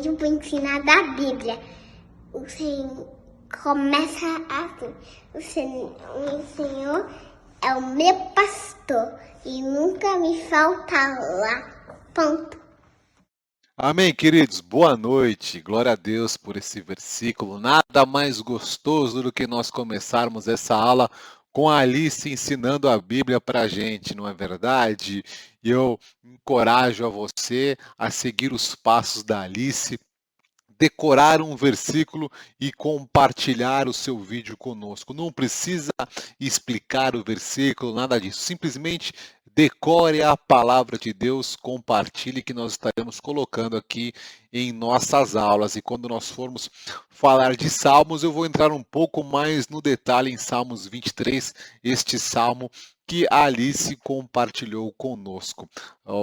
hoje eu vou ensinar da Bíblia. O Senhor começa assim. O Senhor é o meu pastor e nunca me faltará. Ponto. Amém, queridos. Boa noite. Glória a Deus por esse versículo. Nada mais gostoso do que nós começarmos essa aula com a Alice ensinando a Bíblia para a gente, não é verdade? E eu encorajo a você a seguir os passos da Alice, decorar um versículo e compartilhar o seu vídeo conosco. Não precisa explicar o versículo, nada disso. Simplesmente decore a palavra de Deus, compartilhe, que nós estaremos colocando aqui em nossas aulas. E quando nós formos falar de Salmos, eu vou entrar um pouco mais no detalhe em Salmos 23, este salmo que a Alice compartilhou conosco.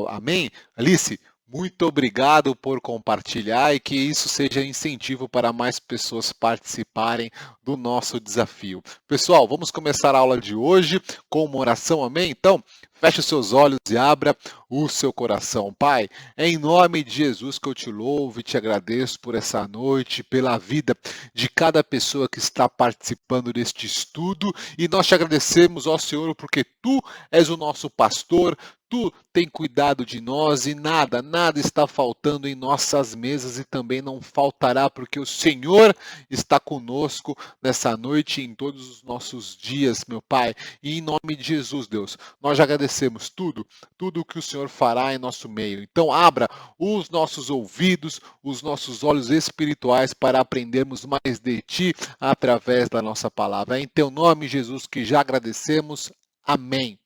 Amém? Alice, muito obrigado por compartilhar e que isso seja incentivo para mais pessoas participarem do nosso desafio. Pessoal, vamos começar a aula de hoje com uma oração, amém? Então, feche os seus olhos e abra o seu coração. Pai, é em nome de Jesus que eu te louvo e te agradeço por essa noite, pela vida de cada pessoa que está participando deste estudo, e nós te agradecemos, ó Senhor, porque tu és o nosso pastor. Tu tem cuidado de nós e nada está faltando em nossas mesas e também não faltará, porque o Senhor está conosco nessa noite e em todos os nossos dias, meu Pai. E em nome de Jesus, Deus, nós já agradecemos tudo o que o Senhor fará em nosso meio. Então, abra os nossos ouvidos, os nossos olhos espirituais para aprendermos mais de Ti através da nossa palavra. É em Teu nome, Jesus, que já agradecemos. Amém.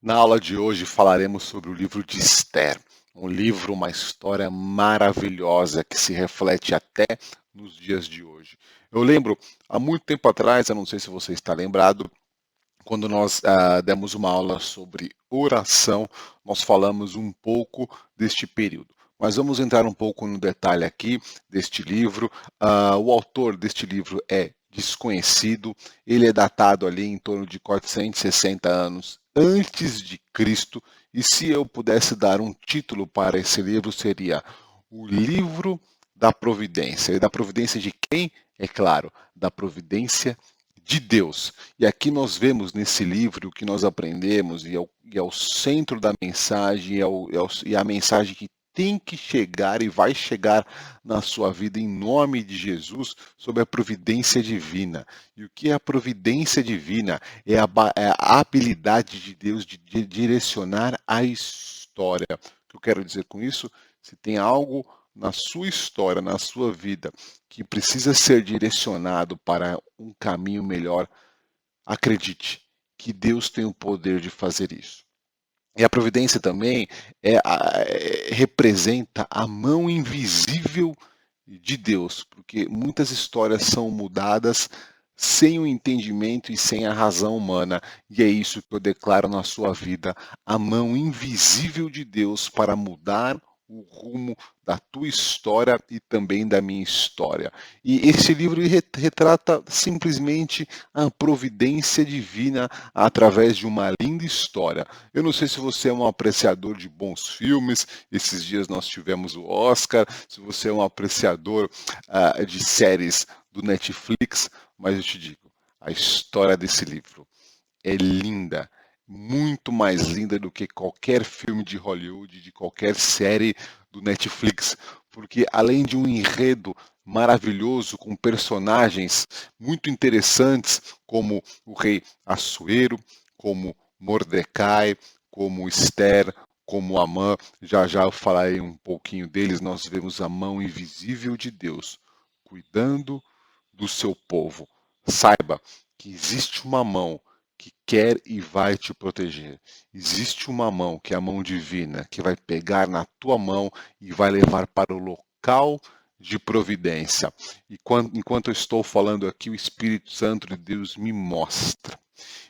Na aula de hoje falaremos sobre o livro de Esther, um livro, uma história maravilhosa que se reflete até nos dias de hoje. Eu lembro, há muito tempo atrás, eu não sei se você está lembrado, quando nós demos uma aula sobre oração, nós falamos um pouco deste período. Mas vamos entrar um pouco no detalhe aqui deste livro. O autor deste livro é desconhecido, ele é datado ali em torno de 460 anos antes de Cristo, e se eu pudesse dar um título para esse livro, seria O Livro da Providência. E da providência de quem? É claro, da providência de Deus. E aqui nós vemos nesse livro o que nós aprendemos, e é o centro da mensagem, e a mensagem que tem que chegar e vai chegar na sua vida em nome de Jesus, sobre a providência divina. E o que é a providência divina? É a habilidade de Deus de direcionar a história. O que eu quero dizer com isso? Se tem algo na sua história, na sua vida, que precisa ser direcionado para um caminho melhor, acredite que Deus tem o poder de fazer isso. E a providência também representa a mão invisível de Deus, porque muitas histórias são mudadas sem o entendimento e sem a razão humana, e é isso que eu declaro na sua vida, a mão invisível de Deus para mudar o rumo da tua história e também da minha história. E esse livro retrata simplesmente a providência divina através de uma linda história. Eu não sei se você é um apreciador de bons filmes, esses dias nós tivemos o Oscar, se você é um apreciador de séries do Netflix, mas eu te digo, a história desse livro é linda, muito mais linda do que qualquer filme de Hollywood, de qualquer série do Netflix, porque além de um enredo maravilhoso com personagens muito interessantes, como o rei Assuero, como Mordecai, como Esther, como Amã, já eu falarei um pouquinho deles, nós vemos a mão invisível de Deus cuidando do seu povo. Saiba que existe uma mão que quer e vai te proteger. Existe uma mão, que é a mão divina, que vai pegar na tua mão e vai levar para o local de providência. E enquanto eu estou falando aqui, o Espírito Santo de Deus me mostra.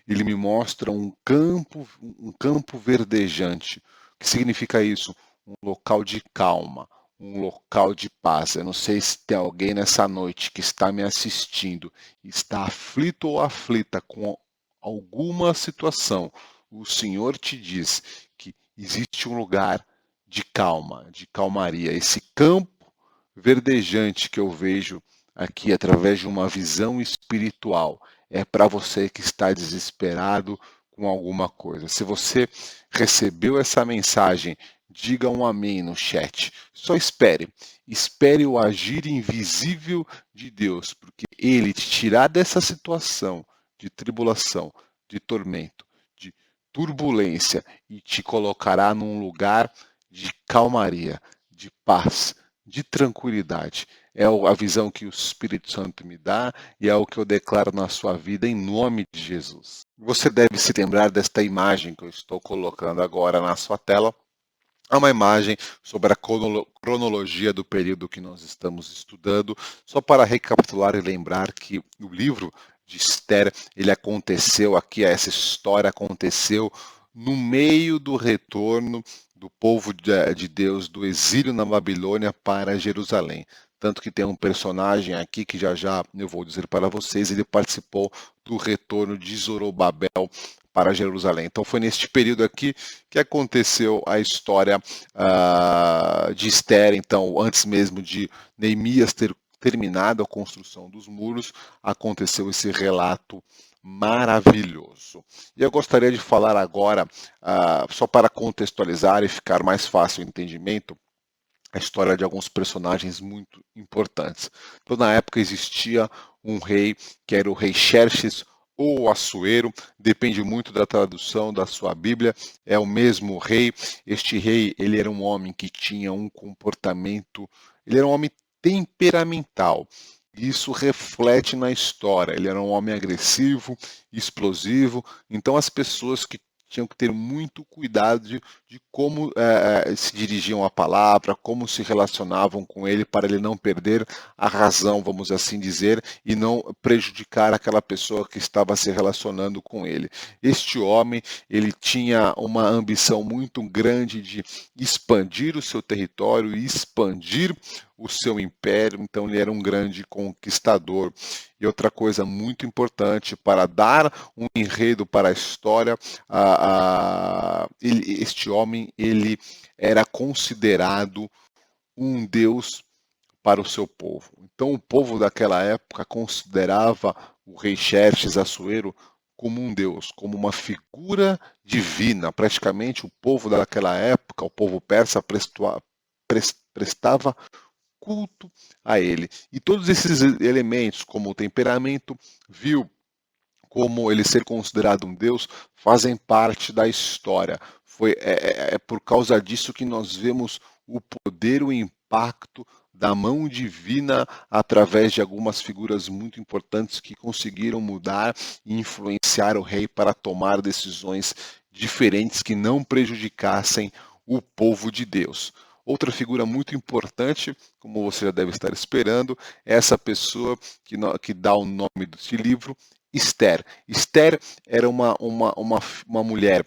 Ele me mostra um campo verdejante. O que significa isso? Um local de calma, um local de paz. Eu não sei se tem alguém nessa noite que está me assistindo, está aflito ou aflita com alguma situação. O Senhor te diz que existe um lugar de calma, de calmaria. Esse campo verdejante que eu vejo aqui através de uma visão espiritual é para você que está desesperado com alguma coisa. Se você recebeu essa mensagem, diga um amém no chat. Só espere. Espere o agir invisível de Deus, porque Ele te tirar dessa situação de tribulação, de tormento, de turbulência e te colocará num lugar de calmaria, de paz, de tranquilidade. É a visão que o Espírito Santo me dá e é o que eu declaro na sua vida em nome de Jesus. Você deve se lembrar desta imagem que eu estou colocando agora na sua tela. É uma imagem sobre a cronologia do período que nós estamos estudando, só para recapitular e lembrar que o livro de Esther, ele aconteceu aqui, essa história aconteceu no meio do retorno do povo de Deus do exílio na Babilônia para Jerusalém. Tanto que tem um personagem aqui que já eu vou dizer para vocês, ele participou do retorno de Zorobabel para Jerusalém. Então foi neste período aqui que aconteceu a história de Esther. Então, antes mesmo de Neemias ter terminado a construção dos muros, aconteceu esse relato maravilhoso. E eu gostaria de falar agora, só para contextualizar e ficar mais fácil o entendimento, a história de alguns personagens muito importantes. Então, na época existia um rei que era o rei Xerxes ou Assuero, depende muito da tradução da sua Bíblia, é o mesmo rei. Este rei, ele era um homem que tinha um comportamento, ele era um homem temperamental. Isso reflete na história. Ele era um homem agressivo, explosivo. Então as pessoas que tinham que ter muito cuidado de como se dirigiam à palavra, como se relacionavam com ele, para ele não perder a razão, vamos assim dizer, e não prejudicar aquela pessoa que estava se relacionando com ele. Este homem, ele tinha uma ambição muito grande de expandir o seu território e expandir o seu império, então ele era um grande conquistador. E outra coisa muito importante, para dar um enredo para a história, este homem, ele era considerado um deus para o seu povo. Então o povo daquela época considerava o rei Xerxes Assuero como um deus, como uma figura divina. Praticamente o povo daquela época, o povo persa, prestava culto a ele. E todos esses elementos, como o temperamento vil, como ele ser considerado um Deus, fazem parte da história. É por causa disso que nós vemos o poder, o impacto da mão divina através de algumas figuras muito importantes que conseguiram mudar e influenciar o rei para tomar decisões diferentes que não prejudicassem o povo de Deus. Outra figura muito importante, como você já deve estar esperando, é essa pessoa que dá o nome desse livro, Esther. Esther era uma mulher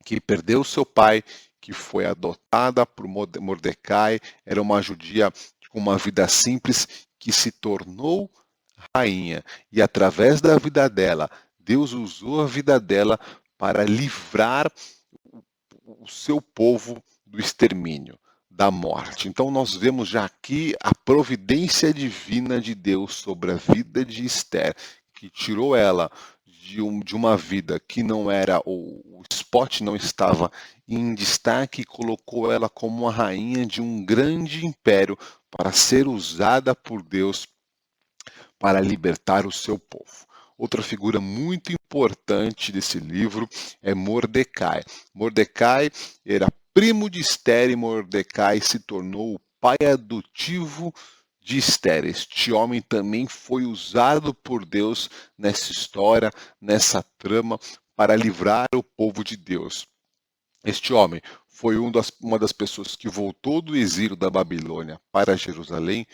que perdeu seu pai, que foi adotada por Mordecai, era uma judia com uma vida simples, que se tornou rainha. E através da vida dela, Deus usou a vida dela para livrar o seu povo do extermínio, da morte. Então nós vemos já aqui a providência divina de Deus sobre a vida de Esther, que tirou ela de uma vida que não era, o spot não estava em destaque, e colocou ela como uma rainha de um grande império para ser usada por Deus para libertar o seu povo. Outra figura muito importante desse livro é Mordecai. Mordecai era primo de Esther e Mordecai se tornou o pai adotivo de Esther. Este homem também foi usado por Deus nessa história, nessa trama, para livrar o povo de Deus. Este homem foi uma das pessoas que voltou do exílio da Babilônia para Jerusalém,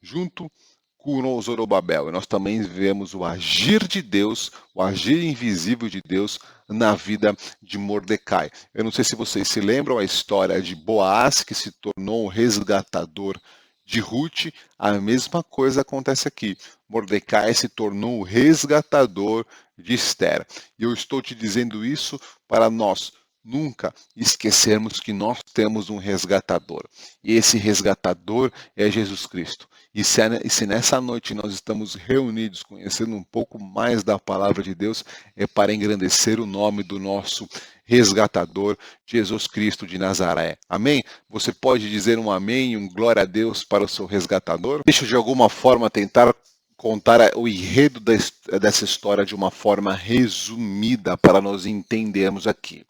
junto com Zorobabel. E nós também vemos o agir de Deus, o agir invisível de Deus na vida de Mordecai. Eu não sei se vocês se lembram a história de Boaz, que se tornou um resgatador de Ruth. A mesma coisa acontece aqui. Mordecai se tornou o resgatador de Esther. E eu estou te dizendo isso para nós nunca esquecermos que nós temos um resgatador. E esse resgatador é Jesus Cristo. E se nessa noite nós estamos reunidos conhecendo um pouco mais da palavra de Deus, é para engrandecer o nome do nosso resgatador, Jesus Cristo de Nazaré. Amém? Você pode dizer um amém e um glória a Deus para o seu resgatador? Deixa eu de alguma forma tentar contar o enredo dessa história de uma forma resumida para nós entendermos aqui.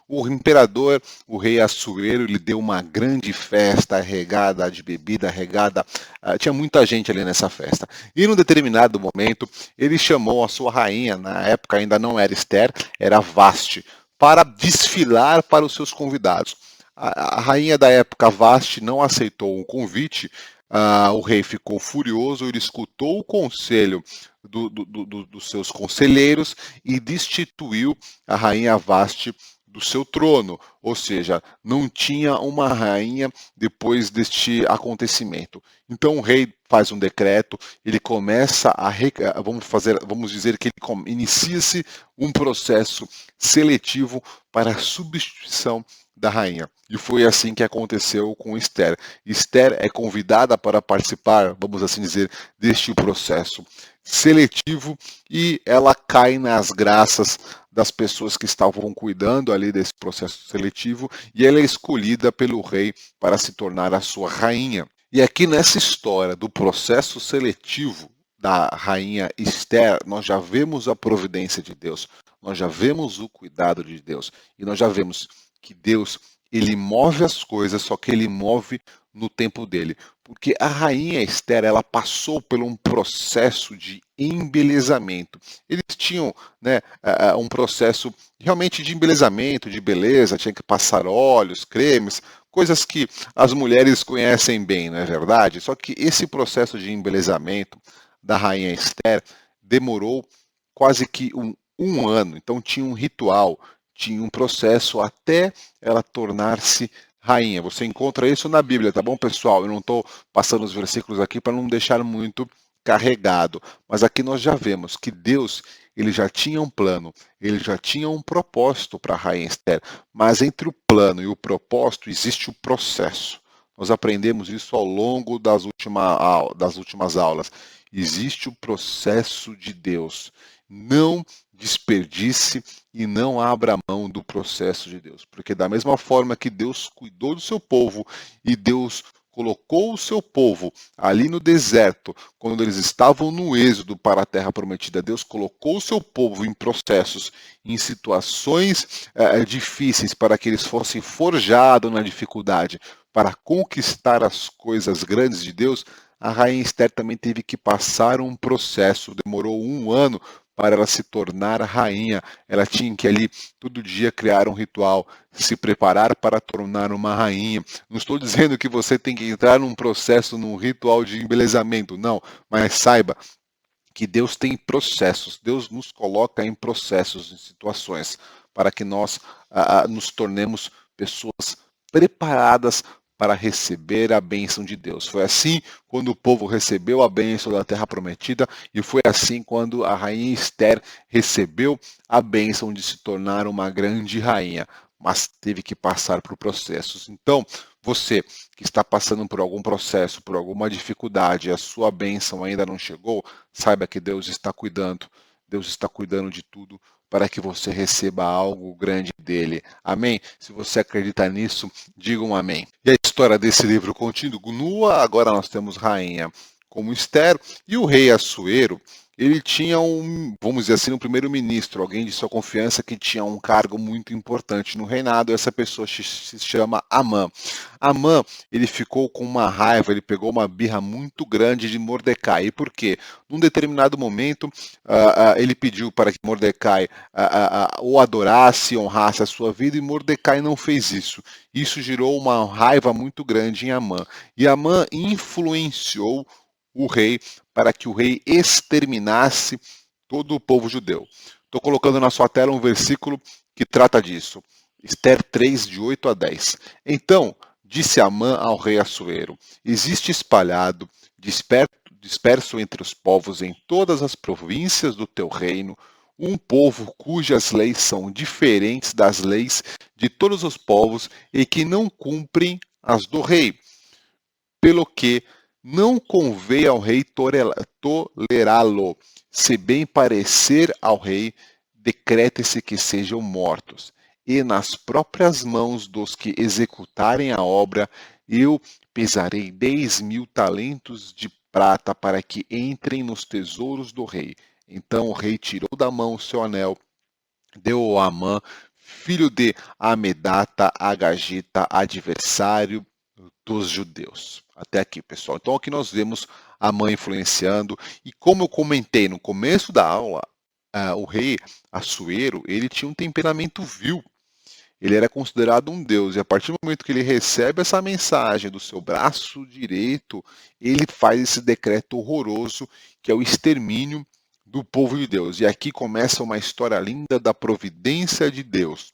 O imperador, o rei Assuero, ele deu uma grande festa regada de bebida, tinha muita gente ali nessa festa. E num determinado momento, ele chamou a sua rainha, na época ainda não era Esther, era Vaste, para desfilar para os seus convidados. A rainha da época, Vaste, não aceitou o convite. O rei ficou furioso, ele escutou o conselho dos seus conselheiros e destituiu a rainha Vaste do seu trono, ou seja, não tinha uma rainha depois deste acontecimento. Então o rei faz um decreto, ele começa vamos dizer que ele inicia-se um processo seletivo para a substituição da rainha. E foi assim que aconteceu com Esther. Esther é convidada para participar, vamos assim dizer, deste processo seletivo e ela cai nas graças das pessoas que estavam cuidando ali desse processo seletivo e ela é escolhida pelo rei para se tornar a sua rainha. E aqui nessa história do processo seletivo da rainha Esther, nós já vemos a providência de Deus, nós já vemos o cuidado de Deus e nós já vemos que Deus, ele move as coisas, só que ele move no tempo dele. Porque a rainha Esther, ela passou por um processo de embelezamento. Eles tinham, né, um processo realmente de embelezamento, de beleza, tinha que passar óleos, cremes, coisas que as mulheres conhecem bem, não é verdade? Só que esse processo de embelezamento da rainha Esther demorou quase que um ano. Então tinha um ritual, tinha um processo até ela tornar-se rainha. Você encontra isso na Bíblia, tá bom, pessoal? Eu não estou passando os versículos aqui para não deixar muito carregado, mas aqui nós já vemos que Deus, ele já tinha um plano, ele já tinha um propósito para a rainha Esther, mas entre o plano e o propósito existe o processo. Nós aprendemos isso ao longo das últimas aulas. Existe o processo de Deus. Não desperdice e não abra mão do processo de Deus. Porque da mesma forma que Deus cuidou do seu povo e Deus colocou o seu povo ali no deserto, quando eles estavam no êxodo para a terra prometida, Deus colocou o seu povo em processos, em situações difíceis, para que eles fossem forjados na dificuldade, para conquistar as coisas grandes de Deus. A rainha Esther também teve que passar um processo, demorou um ano para ela se tornar rainha. Ela tinha que ali todo dia criar um ritual, se preparar para tornar uma rainha. Não estou dizendo que você tem que entrar num processo, num ritual de embelezamento, não, mas saiba que Deus tem processos, Deus nos coloca em processos, em situações, para que nós nos tornemos pessoas preparadas para receber a bênção de Deus. Foi assim quando o povo recebeu a bênção da terra prometida e foi assim quando a rainha Esther recebeu a bênção de se tornar uma grande rainha, mas teve que passar por processos. Então, você que está passando por algum processo, por alguma dificuldade, a sua bênção ainda não chegou, saiba que Deus está cuidando. Deus está cuidando de tudo para que você receba algo grande dele. Amém? Se você acredita nisso, diga um amém. E a história desse livro continua. Agora nós temos rainha como Esther e o rei Assuero. Ele tinha vamos dizer assim, um primeiro-ministro, alguém de sua confiança que tinha um cargo muito importante no reinado. Essa pessoa se chama Amã. Amã, ele ficou com uma raiva, ele pegou uma birra muito grande de Mordecai. E por quê? Num determinado momento, ele pediu para que Mordecai o adorasse, honrasse a sua vida, e Mordecai não fez isso. Isso gerou uma raiva muito grande em Amã. E Amã influenciou o rei para que o rei exterminasse todo o povo judeu. Estou colocando na sua tela um versículo que trata disso. Esther 3, de 8 a 10. Então, disse Amã ao rei Assuero: existe espalhado, disperso entre os povos em todas as províncias do teu reino, um povo cujas leis são diferentes das leis de todos os povos e que não cumprem as do rei, pelo que não convém ao rei tolerá-lo. Se bem parecer ao rei, decrete-se que sejam mortos. E nas próprias mãos dos que executarem a obra, eu pesarei 10.000 talentos de prata para que entrem nos tesouros do rei. Então o rei tirou da mão o seu anel, deu-o a Amã, filho de Amedata, Agagita, adversário dos judeus. Até aqui, pessoal. Então aqui nós vemos a mãe influenciando, e como eu comentei no começo da aula, o rei Assuero, ele tinha um temperamento vil. Ele era considerado um deus, e a partir do momento que ele recebe essa mensagem do seu braço direito, ele faz esse decreto horroroso, que é o extermínio do povo de Deus. E aqui começa uma história linda da providência de Deus.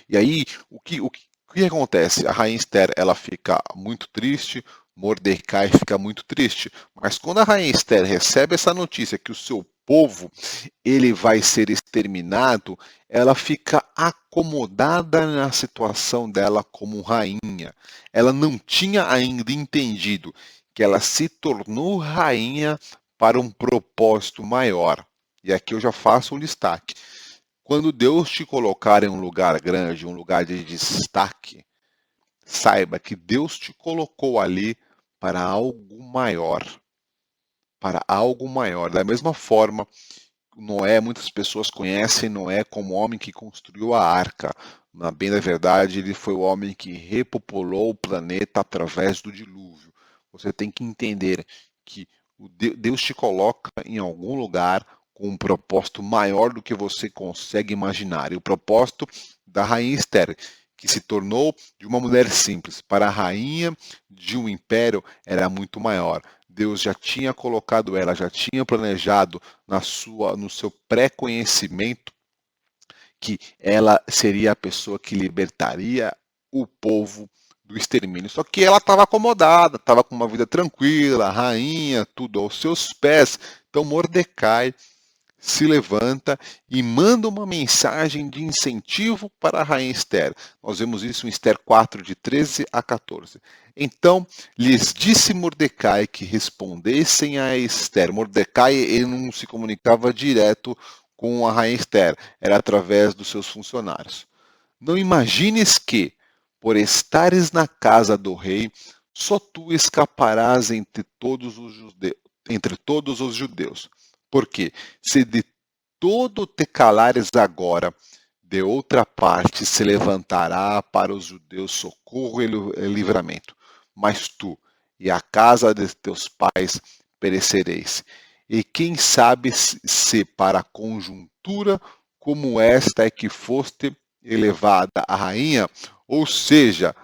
E aí, o que acontece? A rainha Esther, ela fica muito triste, Mordecai fica muito triste. Mas quando a rainha Esther recebe essa notícia que o seu povo ele vai ser exterminado, ela fica acomodada na situação dela como rainha. Ela não tinha ainda entendido que ela se tornou rainha para um propósito maior. E aqui eu já faço um destaque. Quando Deus te colocar em um lugar grande, um lugar de destaque, saiba que Deus te colocou ali para algo maior. Para algo maior. Da mesma forma, Noé, muitas pessoas conhecem Noé como o homem que construiu a arca. Na bem da verdade, ele foi o homem que repopulou o planeta através do dilúvio. Você tem que entender que Deus te coloca em algum lugar com um propósito maior do que você consegue imaginar. E o propósito da rainha Esther, que se tornou de uma mulher simples para a rainha de um império, era muito maior. Deus já tinha colocado ela, já tinha planejado no seu pré-conhecimento que ela seria a pessoa que libertaria o povo do extermínio. Só que ela estava acomodada, estava com uma vida tranquila, rainha, tudo aos seus pés. Então Mordecai se levanta e manda uma mensagem de incentivo para a rainha Esther. Nós vemos isso em Esther 4, de 13 a 14. Então lhes disse Mordecai que respondessem a Esther. Mordecai ele não se comunicava direto com a rainha Esther, era através dos seus funcionários. Não imagines que, por estares na casa do rei, só tu escaparás entre todos os judeus. Porque se de todo te calares agora, de outra parte se levantará para os judeus socorro e livramento. Mas tu e a casa de teus pais perecereis. E quem sabe se para conjuntura como esta é que foste elevada a rainha? Ou seja,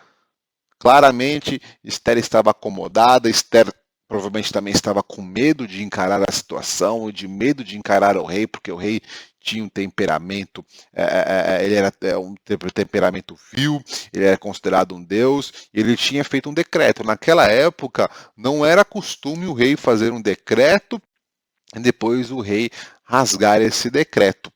claramente Esther estava acomodada, Esther provavelmente também estava com medo de encarar a situação, de medo de encarar o rei, porque o rei tinha um temperamento, ele era um temperamento vil, ele era considerado um deus, e ele tinha feito um decreto. Naquela época, não era costume o rei fazer um decreto e depois o rei rasgar esse decreto.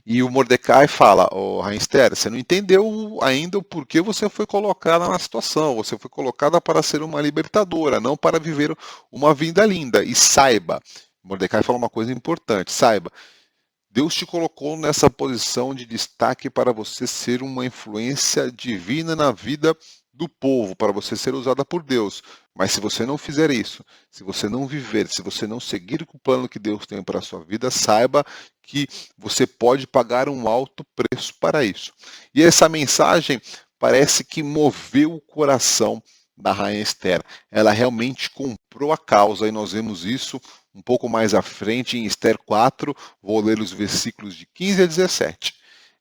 E o Mordecai fala, rainha Esther, você não entendeu ainda o porquê você foi colocada na situação. Você foi colocada para ser uma libertadora, não para viver uma vida linda. E saiba, Mordecai fala uma coisa importante, saiba, Deus te colocou nessa posição de destaque para você ser uma influência divina na vida do povo, para você ser usada por Deus. Mas se você não fizer isso, se você não viver, se você não seguir o plano que Deus tem para a sua vida, saiba que você pode pagar um alto preço para isso. E essa mensagem parece que moveu o coração da rainha Esther. Ela realmente comprou a causa, e nós vemos isso um pouco mais à frente em Esther 4, vou ler os versículos de 15 a 17.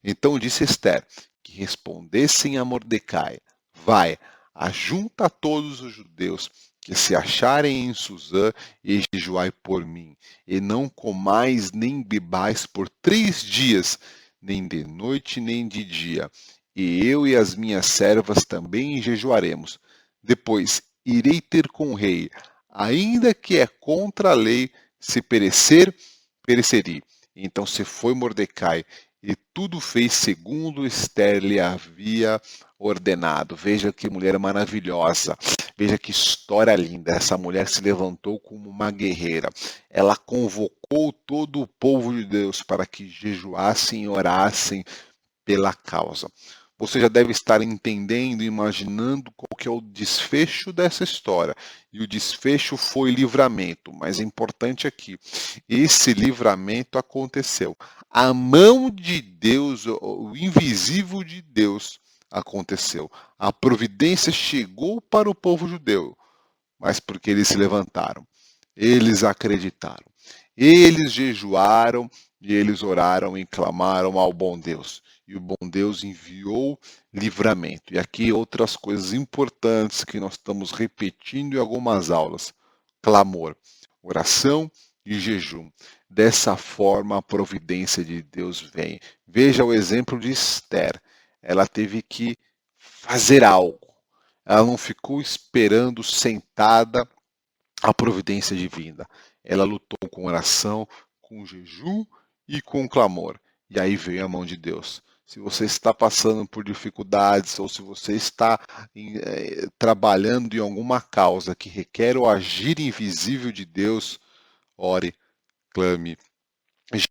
Então disse Esther, que respondessem a Mordecai, vai, ajunta todos os judeus que se acharem em Suzã e jejuai por mim, e não comais nem bebais por 3 dias, nem de noite nem de dia, e eu e as minhas servas também jejuaremos. Depois irei ter com o rei, ainda que é contra a lei, se perecer, pereceria. Então se foi Mordecai e tudo fez segundo Esther lhe havia ordenado. Veja que mulher maravilhosa, veja que história linda. Essa mulher se levantou como uma guerreira. Ela convocou todo o povo de Deus para que jejuassem e orassem pela causa. Você já deve estar entendendo, imaginando qual que é o desfecho dessa história. E o desfecho foi livramento, mas é importante aqui, esse livramento aconteceu. A mão de Deus, o invisível de Deus aconteceu. A providência chegou para o povo judeu, mas porque eles se levantaram, eles acreditaram, eles jejuaram e eles oraram e clamaram ao bom Deus. E o bom Deus enviou livramento. E aqui outras coisas importantes que nós estamos repetindo em algumas aulas: clamor, oração e jejum. Dessa forma a providência de Deus vem. Veja o exemplo de Esther. Ela teve que fazer algo. Ela não ficou esperando sentada a providência divina. Ela lutou com oração, com jejum e com clamor. E aí veio a mão de Deus. Se você está passando por dificuldades ou se você está trabalhando em alguma causa que requer o agir invisível de Deus, ore, clame,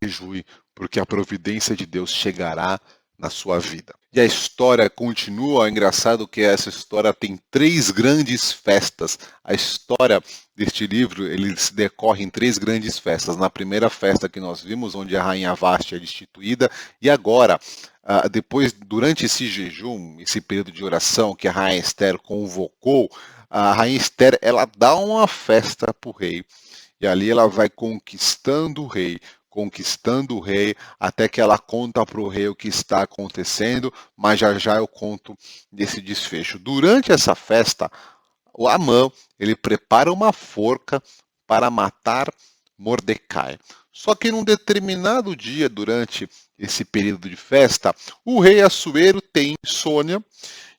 jejue, porque a providência de Deus chegará na sua vida. E a história continua. É engraçado que essa história tem 3 grandes festas. A história deste livro, ele se decorre em 3 grandes festas. Na primeira festa que nós vimos, onde a rainha Vasti é destituída, e agora, depois, durante esse jejum, esse período de oração que a rainha Esther convocou, a rainha Esther, ela dá uma festa para o rei. E ali ela vai conquistando o rei, até que ela conta para o rei o que está acontecendo, mas já já eu conto desse desfecho. Durante essa festa, o Amã, ele prepara uma forca para matar Mordecai. Só que num determinado dia, durante esse período de festa, o rei Assuero tem insônia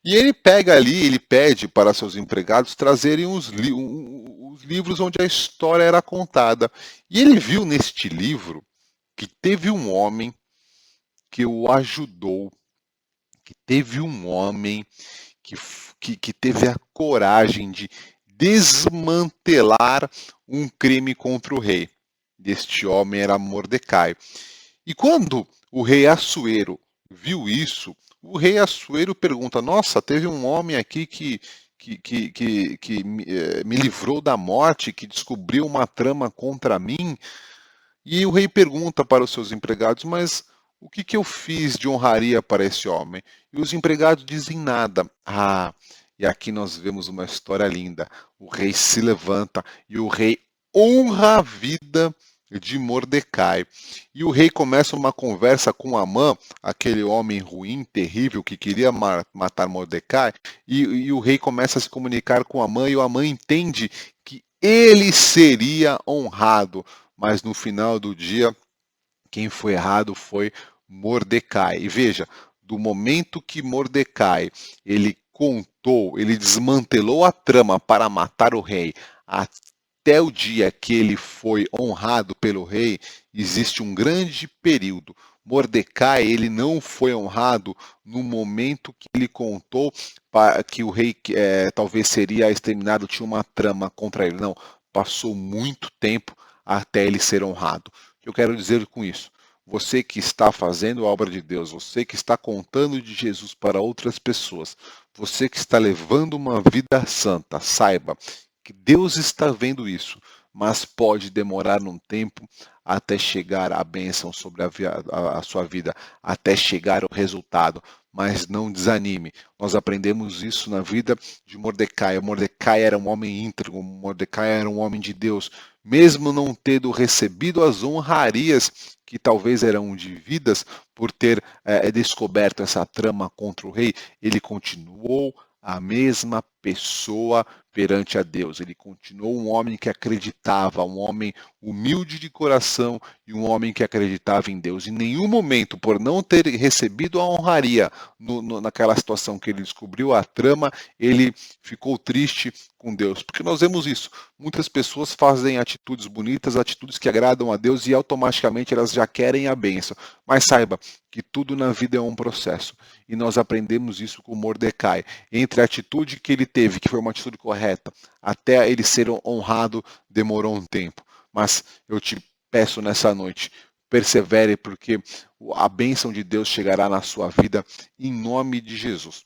e ele pega ali, ele pede para seus empregados trazerem os livros onde a história era contada. E ele viu neste livro que teve um homem que o ajudou, que teve um homem que teve a coragem de desmantelar um crime contra o rei. Este homem era Mordecai. E quando o rei Assuero viu isso, o rei Assuero pergunta: nossa, teve um homem aqui que me livrou da morte, que descobriu uma trama contra mim. E o rei pergunta para os seus empregados: mas o que eu fiz de honraria para esse homem? E os empregados dizem nada. Ah, e aqui nós vemos uma história linda. O rei se levanta e o rei honra a vida de Mordecai. E o rei começa uma conversa com Amã, aquele homem ruim, terrível, que queria matar Mordecai, e o rei começa a se comunicar com Amã, e o Amã entende que ele seria honrado, mas no final do dia, quem foi errado foi Mordecai. E veja, do momento que Mordecai, ele contou, ele desmantelou a trama para matar o rei, até o dia que ele foi honrado pelo rei, existe um grande período. Mordecai, ele não foi honrado no momento que ele contou que o rei talvez seria exterminado, tinha uma trama contra ele. Não, passou muito tempo até ele ser honrado. O que eu quero dizer com isso? Você que está fazendo a obra de Deus, você que está contando de Jesus para outras pessoas, você que está levando uma vida santa, saiba que Deus está vendo isso, mas pode demorar um tempo até chegar a bênção sobre a sua vida, até chegar o resultado. Mas não desanime. Nós aprendemos isso na vida de Mordecai. Mordecai era um homem íntegro, Mordecai era um homem de Deus. Mesmo não tendo recebido as honrarias que talvez eram devidas por ter descoberto essa trama contra o rei, ele continuou a mesma pessoa perante a Deus. Ele continuou um homem que acreditava, um homem humilde de coração e um homem que acreditava em Deus. Em nenhum momento, por não ter recebido a honraria naquela situação que ele descobriu a trama, ele ficou triste com Deus. Porque nós vemos isso. Muitas pessoas fazem atitudes bonitas, atitudes que agradam a Deus e automaticamente elas já querem a bênção. Mas saiba que tudo na vida é um processo. E nós aprendemos isso com Mordecai. Entre a atitude que ele teve, que foi uma atitude correta, até ele ser honrado, demorou um tempo. Mas eu te peço nessa noite, persevere, porque a bênção de Deus chegará na sua vida em nome de Jesus.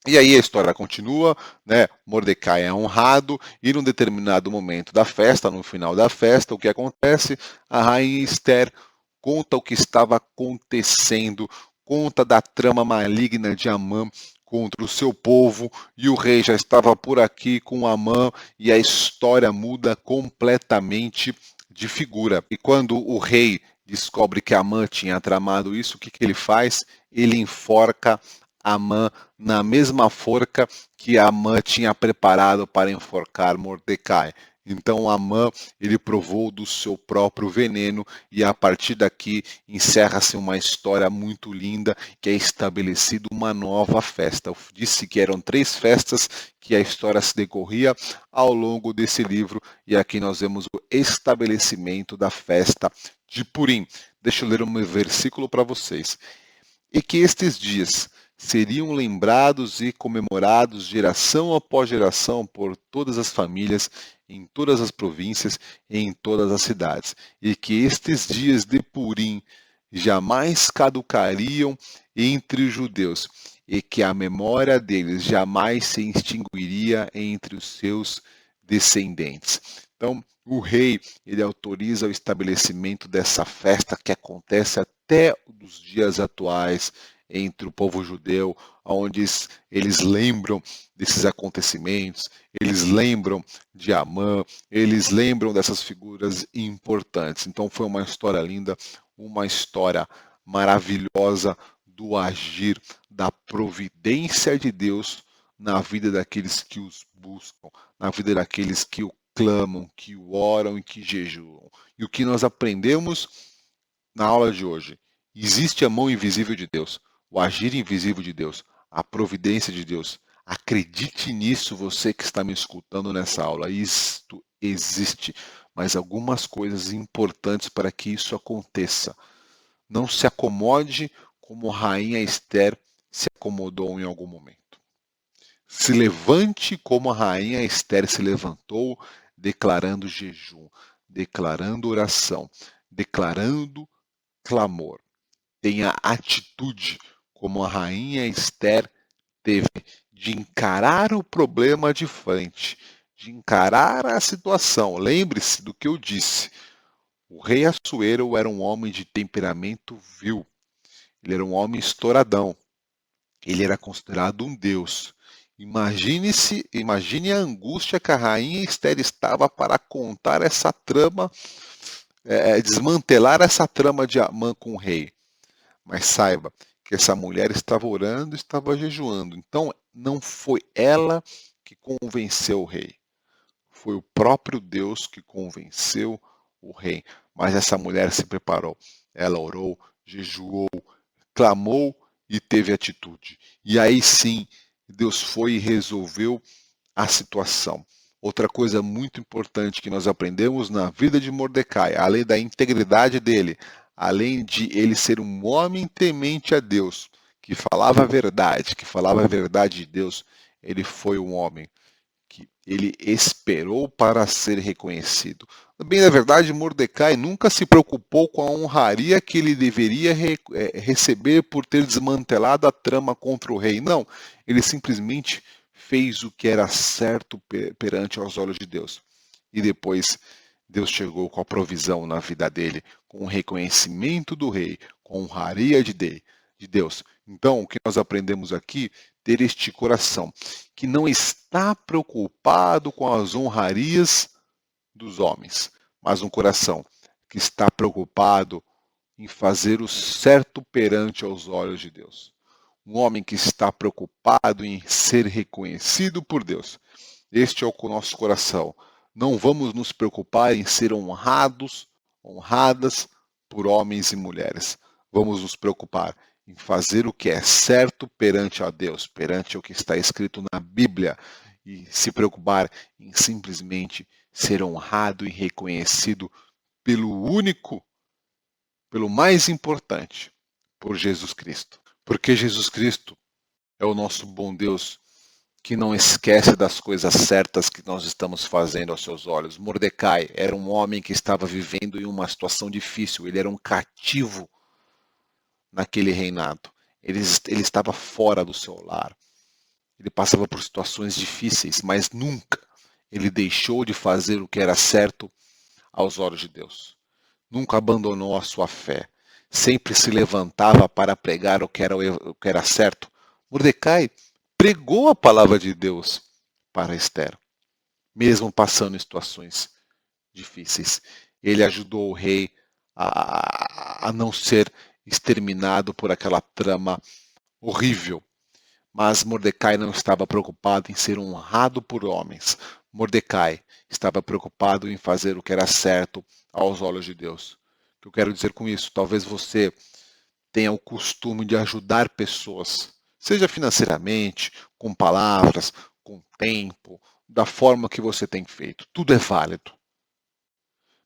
E aí a história continua, né? Mordecai é honrado e num determinado momento da festa, no final da festa, o que acontece? A rainha Esther conta o que estava acontecendo, conta da trama maligna de Amã contra o seu povo, e o rei já estava por aqui com Amã, e a história muda completamente de figura. E quando o rei descobre que Amã tinha tramado isso, o que ele faz? Ele enforca Amã na mesma forca que Amã tinha preparado para enforcar Mordecai. Então Amã, ele provou do seu próprio veneno, e a partir daqui encerra-se uma história muito linda, que é estabelecida uma nova festa. Eu disse que eram 3 festas que a história se decorria ao longo desse livro, e aqui nós vemos o estabelecimento da festa de Purim. Deixa eu ler um versículo para vocês. E que estes dias seriam lembrados e comemorados geração após geração por todas as famílias, em todas as províncias e em todas as cidades, e que estes dias de Purim jamais caducariam entre os judeus, e que a memória deles jamais se extinguiria entre os seus descendentes. Então, o rei, ele autoriza o estabelecimento dessa festa que acontece até os dias atuais entre o povo judeu, onde eles lembram desses acontecimentos, eles lembram de Amã, eles lembram dessas figuras importantes. Então foi uma história linda, uma história maravilhosa do agir, da providência de Deus na vida daqueles que os buscam, na vida daqueles que o clamam, que o oram e que jejuam. E o que nós aprendemos na aula de hoje? Existe a mão invisível de Deus, o agir invisível de Deus, a providência de Deus. Acredite nisso, você que está me escutando nessa aula. Isto existe, mas algumas coisas importantes para que isso aconteça. Não se acomode como a rainha Esther se acomodou em algum momento. Se levante como a rainha Esther se levantou, declarando jejum, declarando oração, declarando clamor. Tenha atitude como a rainha Esther teve, de encarar o problema de frente, de encarar a situação. Lembre-se do que eu disse. O rei Assuero era um homem de temperamento vil. Ele era um homem estouradão. Ele era considerado um deus. Imagine a angústia que a rainha Esther estava para contar essa trama, desmantelar essa trama de Amã com o rei. Mas saiba que essa mulher estava orando, estava jejuando. Então não foi ela que convenceu o rei. Foi o próprio Deus que convenceu o rei. Mas essa mulher se preparou. Ela orou, jejuou, clamou e teve atitude. E aí sim, Deus foi e resolveu a situação. Outra coisa muito importante que nós aprendemos na vida de Mordecai, além da integridade dele, além de ele ser um homem temente a Deus, que falava a verdade de Deus, ele foi um homem que ele esperou para ser reconhecido. Bem, na verdade, Mordecai nunca se preocupou com a honraria que ele deveria receber por ter desmantelado a trama contra o rei. Não, ele simplesmente fez o que era certo perante aos olhos de Deus. E depois Deus chegou com a provisão na vida dele, com o reconhecimento do rei, com a honraria de Deus. Então, o que nós aprendemos aqui? Ter este coração que não está preocupado com as honrarias dos homens, mas um coração que está preocupado em fazer o certo perante aos olhos de Deus. um homem que está preocupado em ser reconhecido por Deus. Este é o nosso coração. Não vamos nos preocupar em ser honradas por homens e mulheres. Vamos nos preocupar em fazer o que é certo perante a Deus, perante o que está escrito na Bíblia, e se preocupar em simplesmente ser honrado e reconhecido pelo mais importante, por Jesus Cristo. Porque Jesus Cristo é o nosso bom Deus que não esquece das coisas certas que nós estamos fazendo aos seus olhos. Mordecai era um homem que estava vivendo em uma situação difícil, ele era um cativo naquele reinado. Ele estava fora do seu lar. Ele passava por situações difíceis, mas nunca ele deixou de fazer o que era certo aos olhos de Deus. Nunca abandonou a sua fé. Sempre se levantava para pregar o que era certo. Mordecai pregou a palavra de Deus para Esther, mesmo passando em situações difíceis. Ele ajudou o rei a não ser exterminado por aquela trama horrível. Mas Mordecai não estava preocupado em ser honrado por homens. Mordecai estava preocupado em fazer o que era certo aos olhos de Deus. O que eu quero dizer com isso? Talvez você tenha o costume de ajudar pessoas, seja financeiramente, com palavras, com tempo, da forma que você tem feito. Tudo é válido.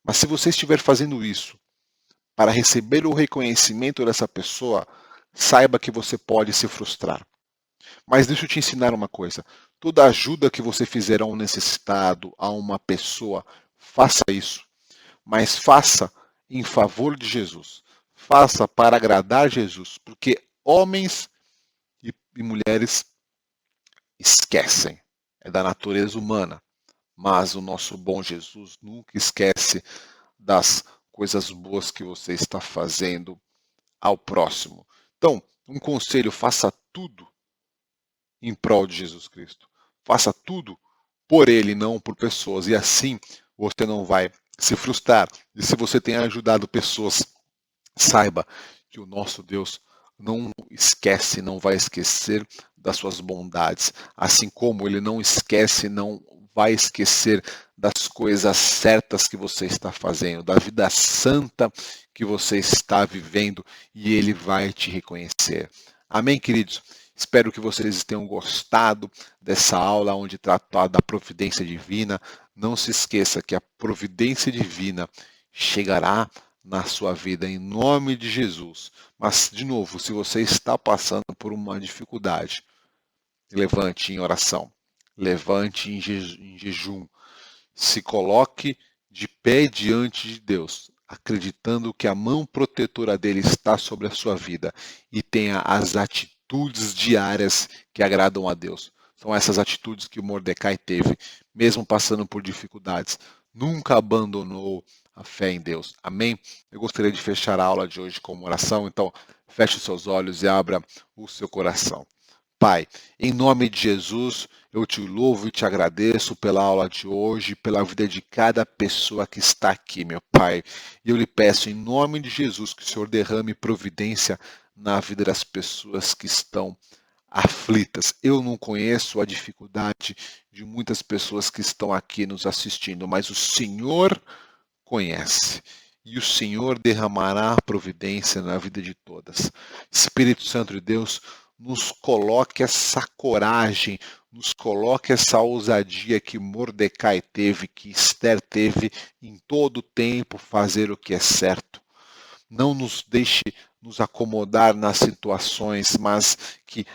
Mas se você estiver fazendo isso para receber o reconhecimento dessa pessoa, saiba que você pode se frustrar. Mas deixa eu te ensinar uma coisa. Toda ajuda que você fizer a um necessitado, a uma pessoa, faça isso. Mas faça em favor de Jesus. Faça para agradar Jesus. Porque homens e mulheres esquecem. É da natureza humana. Mas o nosso bom Jesus nunca esquece das coisas boas que você está fazendo ao próximo. Então, um conselho: faça tudo em prol de Jesus Cristo. Faça tudo por Ele, não por pessoas. E assim você não vai se frustrar. E se você tem ajudado pessoas, saiba que o nosso Deus não esquece, não vai esquecer das suas bondades. Assim como Ele não esquece, não vai esquecer das coisas certas que você está fazendo, da vida santa que você está vivendo, e Ele vai te reconhecer. Amém, queridos? Espero que vocês tenham gostado dessa aula onde tratar da providência divina. Não se esqueça que a providência divina chegará na sua vida em nome de Jesus. Mas, de novo, se você está passando por uma dificuldade, levante em oração, levante em jejum, se coloque de pé diante de Deus, acreditando que a mão protetora dele está sobre a sua vida, e tenha as atitudes diárias que agradam a Deus. São essas atitudes que o Mordecai teve, mesmo passando por dificuldades. Nunca abandonou a fé em Deus. Amém? Eu gostaria de fechar a aula de hoje com uma oração, então feche os seus olhos e abra o seu coração. Pai, em nome de Jesus, eu te louvo e te agradeço pela aula de hoje, pela vida de cada pessoa que está aqui, meu Pai. E eu lhe peço, em nome de Jesus, que o Senhor derrame providência na vida das pessoas que estão aflitas. Eu não conheço a dificuldade de muitas pessoas que estão aqui nos assistindo, mas o Senhor conhece. E o Senhor derramará providência na vida de todas. Espírito Santo de Deus, nos coloque essa coragem, nos coloque essa ousadia que Mordecai teve, que Esther teve, em todo o tempo fazer o que é certo. Não nos deixe nos acomodar nas situações, mas que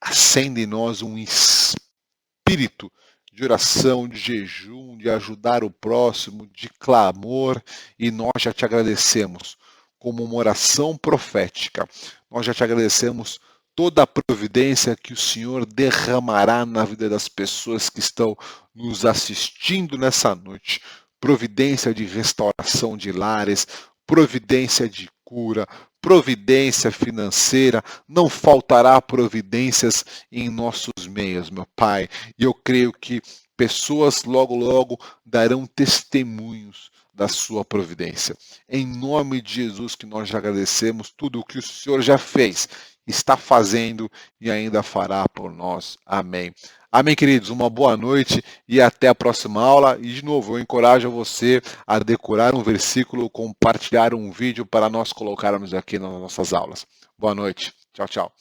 acenda em nós um espírito de oração, de jejum, de ajudar o próximo, de clamor, e nós já te agradecemos como uma oração profética. Nós já te agradecemos toda a providência que o Senhor derramará na vida das pessoas que estão nos assistindo nessa noite. Providência de restauração de lares, providência de cura, providência financeira. Não faltará providências em nossos meios, meu Pai. E eu creio que pessoas logo, logo darão testemunhos da sua providência. Em nome de Jesus que nós já agradecemos tudo o que o Senhor já fez, está fazendo e ainda fará por nós. Amém. Amém, queridos. Uma boa noite e até a próxima aula. E, de novo, eu encorajo você a decorar um versículo, compartilhar um vídeo para nós colocarmos aqui nas nossas aulas. Boa noite. Tchau, tchau.